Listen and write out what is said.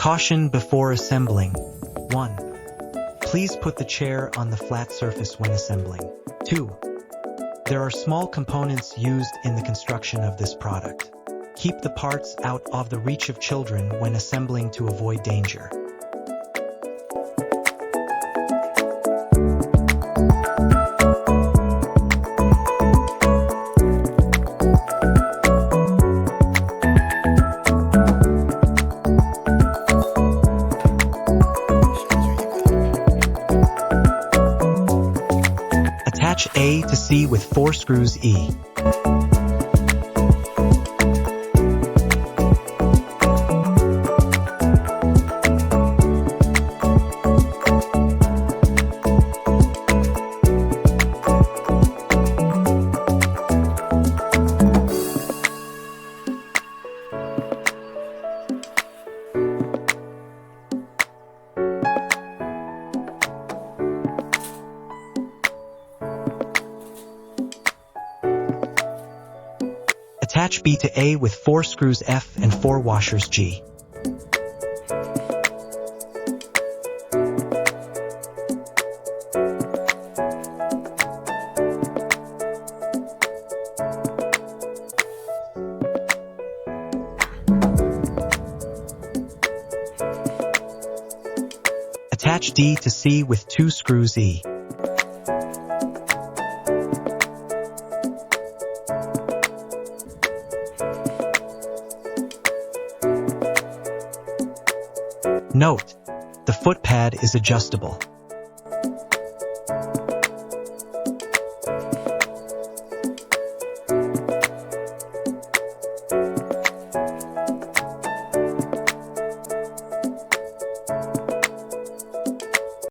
Caution before assembling. 1. Please put the chair on the flat surface when assembling. 2. There are small components used in the construction of this product. Keep the parts out of the reach of children when assembling to avoid danger. Attach A to C with 4 screws E. Attach B to A with 4 screws F and 4 washers G. Attach D to C with 2 screws E. Note: the foot pad is adjustable.